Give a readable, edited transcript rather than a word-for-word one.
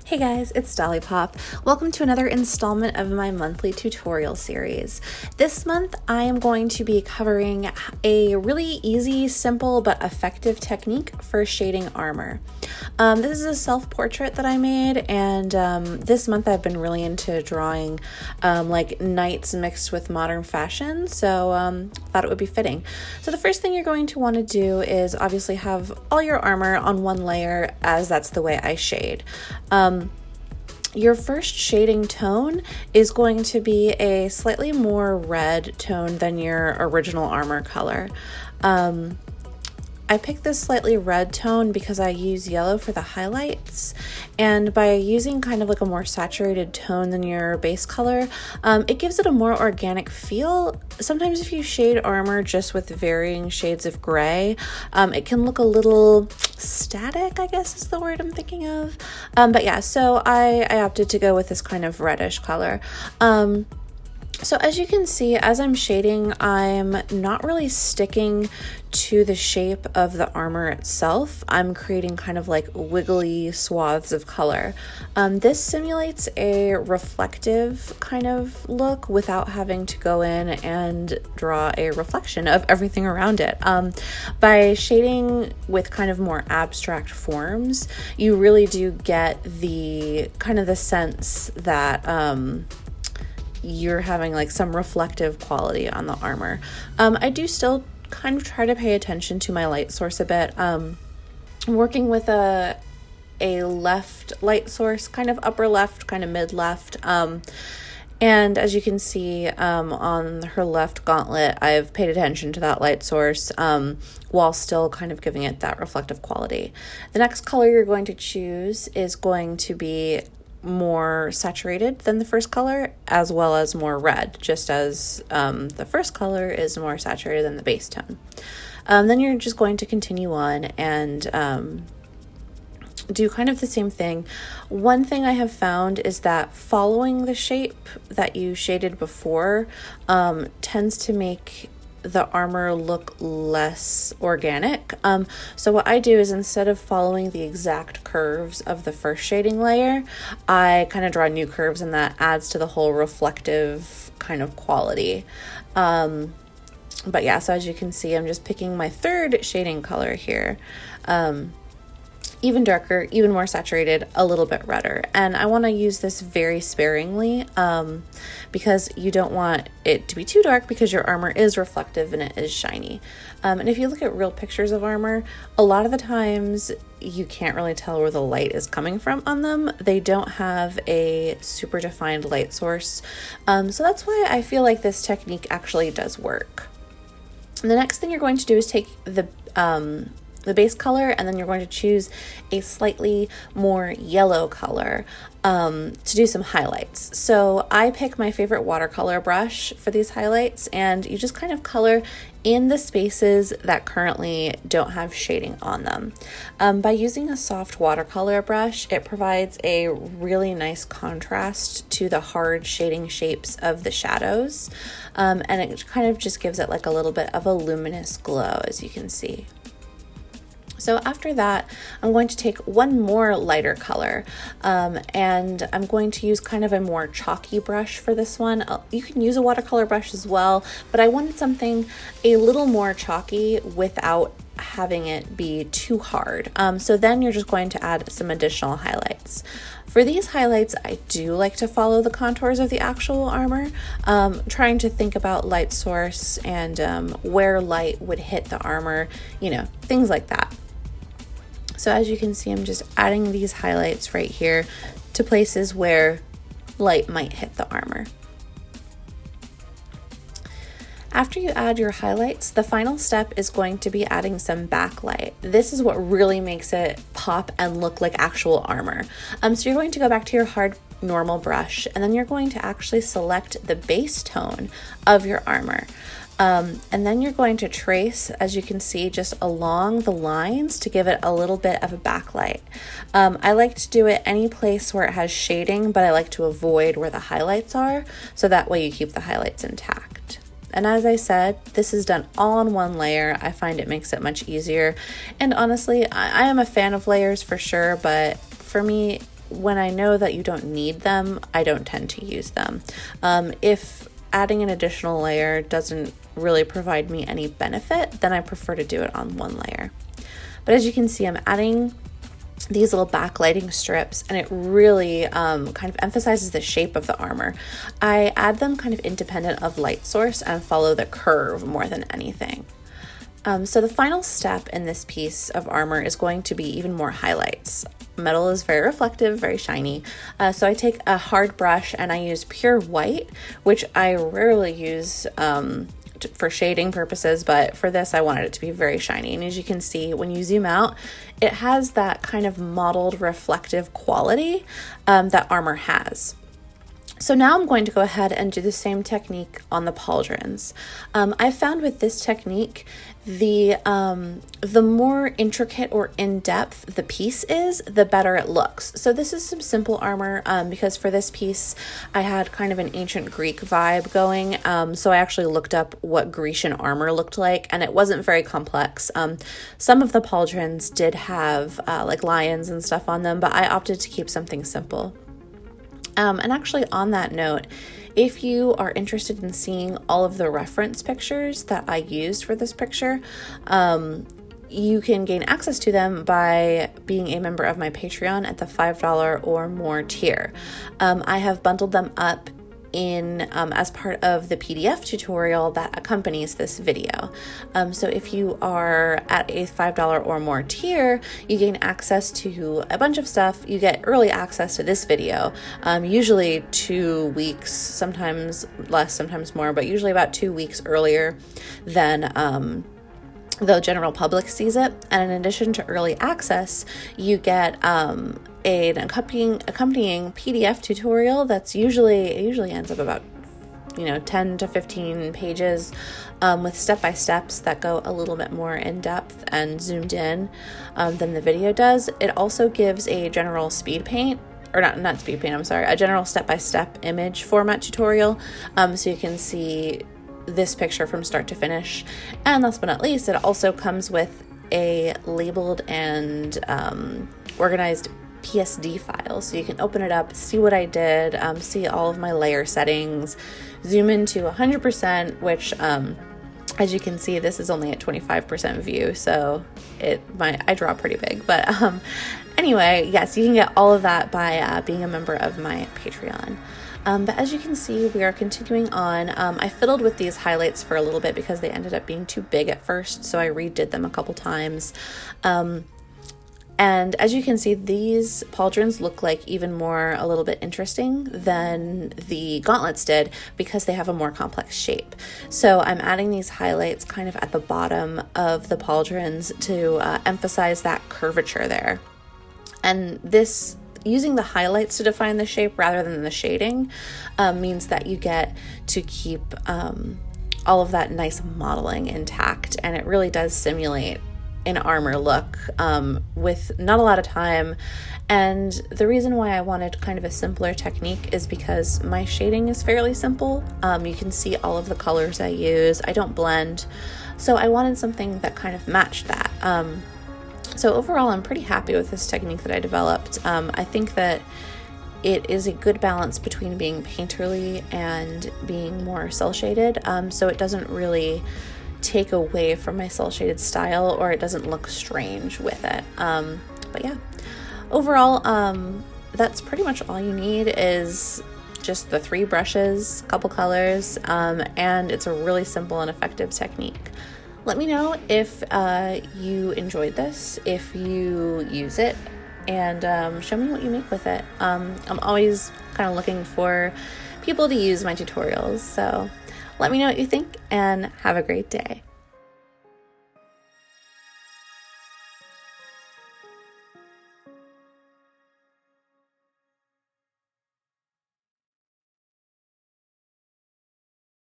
Hey guys, it's Dollipop. Welcome to another installment of my monthly tutorial series. This month I am going to be covering a really easy, simple, but effective technique for shading armor. This is a self-portrait that I made, and this month I've been really into drawing like knights mixed with modern fashion, so thought it would be fitting. So the first thing you're going to want to do is obviously have all your armor on one layer, as that's the way I shade. Your first shading tone is going to be a slightly more red tone than your original armor color. I picked this slightly red tone because I use yellow for the highlights, and by using kind of like a more saturated tone than your base color, it gives it a more organic feel. Sometimes if you shade armor just with varying shades of gray, it can look a little static, I guess is the word I'm thinking of. But yeah, so I opted to go with this kind of reddish color. So as you can see, as I'm shading, I'm not really sticking to the shape of the armor itself. I'm creating kind of like wiggly swaths of color. This simulates a reflective kind of look without having to go in and draw a reflection of everything around it. By shading with kind of more abstract forms, you really do get the kind of the sense that you're having like some reflective quality on the armor. I do still kind of try to pay attention to my light source a bit. I'm working with a left light source, kind of upper left, kind of mid left. And as you can see on her left gauntlet, I've paid attention to that light source while still kind of giving it that reflective quality. The next color you're going to choose is going to be more saturated than the first color, as well as more red, just as the first color is more saturated than the base tone. Then you're just going to continue on and do kind of the same thing. One thing I have found is that following the shape that you shaded before tends to make the armor look less organic. So what I do is, instead of following the exact curves of the first shading layer, I kind of draw new curves, and that adds to the whole reflective kind of quality. But yeah, so as you can see, I'm just picking my third shading color here. Even darker, even more saturated, a little bit redder. And I want to use this very sparingly because you don't want it to be too dark, because your armor is reflective and it is shiny. And if you look at real pictures of armor, a lot of the times you can't really tell where the light is coming from on them. They don't have a super defined light source. So that's why I feel like this technique actually does work. And the next thing you're going to do is take the base color, and then you're going to choose a slightly more yellow color to do some highlights. So I pick my favorite watercolor brush for these highlights, and you just kind of color in the spaces that currently don't have shading on them. By using a soft watercolor brush, it provides a really nice contrast to the hard shading shapes of the shadows, and it kind of just gives it like a little bit of a luminous glow, as you can see. So after that, I'm going to take one more lighter color, and I'm going to use kind of a more chalky brush for this one. You can use a watercolor brush as well, but I wanted something a little more chalky without having it be too hard. So then you're just going to add some additional highlights. For these highlights, I do like to follow the contours of the actual armor, trying to think about light source and where light would hit the armor, things like that. So as you can see, I'm just adding these highlights right here to places where light might hit the armor. After you add your highlights, the final step is going to be adding some backlight. This is what really makes it pop and look like actual armor. So you're going to go back to your hard normal brush, and then you're going to actually select the base tone of your armor. And then you're going to trace, as you can see, just along the lines to give it a little bit of a backlight. I like to do it any place where it has shading, but I like to avoid where the highlights are, so that way you keep the highlights intact. And as I said, this is done all on one layer. I find it makes it much easier. And honestly, I am a fan of layers for sure, but for me, when I know that you don't need them, I don't tend to use them. If adding an additional layer doesn't really provide me any benefit, then I prefer to do it on one layer. But as you can see, I'm adding these little backlighting strips, and it really kind of emphasizes the shape of the armor. I add them kind of independent of light source and follow the curve more than anything. So the final step in this piece of armor is going to be even more highlights. Metal is very reflective, very shiny. So I take a hard brush and I use pure white, which I rarely use for shading purposes, but for this I wanted it to be very shiny. And as you can see, when you zoom out, it has that kind of mottled reflective quality that armor has. So now I'm going to go ahead and do the same technique on the pauldrons. I found with this technique, the more intricate or in-depth the piece is, the better it looks. So this is some simple armor because for this piece, I had kind of an ancient Greek vibe going. So I actually looked up what Grecian armor looked like, and it wasn't very complex. Some of the pauldrons did have like lions and stuff on them, but I opted to keep something simple. And actually on that note, if you are interested in seeing all of the reference pictures that I used for this picture, you can gain access to them by being a member of my Patreon at the $5 or more tier. I have bundled them up in as part of the PDF tutorial that accompanies this video. So if you are at a $5 or more tier, you gain access to a bunch of stuff. You get early access to this video, usually 2 weeks, sometimes less, sometimes more, but usually about 2 weeks earlier than the general public sees it. And in addition to early access, you get an accompanying PDF tutorial that's usually ends up about 10 to 15 pages with step-by-steps that go a little bit more in depth and zoomed in than the video does. It also gives a general speed paint, or not speed paint, I'm sorry, a general step-by-step image format tutorial, so you can see this picture from start to finish. And last but not least, it also comes with a labeled and organized PSD file, so you can open it up, see what I did, see all of my layer settings, zoom into 100%, which as you can see, this is only at 25% view, so I draw pretty big. But anyway, yes, you can get all of that by being a member of my Patreon. But as you can see, we are continuing on. I fiddled with these highlights for a little bit because they ended up being too big at first, so I redid them a couple times. And as you can see, these pauldrons look like even more a little bit interesting than the gauntlets did because they have a more complex shape. So I'm adding these highlights kind of at the bottom of the pauldrons to emphasize that curvature there. And this, using the highlights to define the shape rather than the shading, means that you get to keep all of that nice modeling intact, and it really does simulate an armor look with not a lot of time. And the reason why I wanted kind of a simpler technique is because my shading is fairly simple. You can see all of the colors I use. I don't blend, so I wanted something that kind of matched that. So overall, I'm pretty happy with this technique that I developed. I think that it is a good balance between being painterly and being more cel shaded, so it doesn't really take away from my cel shaded style, or it doesn't look strange with it. But yeah, overall, that's pretty much all you need is just the 3 brushes, a couple colors, and it's a really simple and effective technique. Let me know if you enjoyed this, if you use it, and show me what you make with it. I'm always kind of looking for people to use my tutorials, so let me know what you think, and have a great day.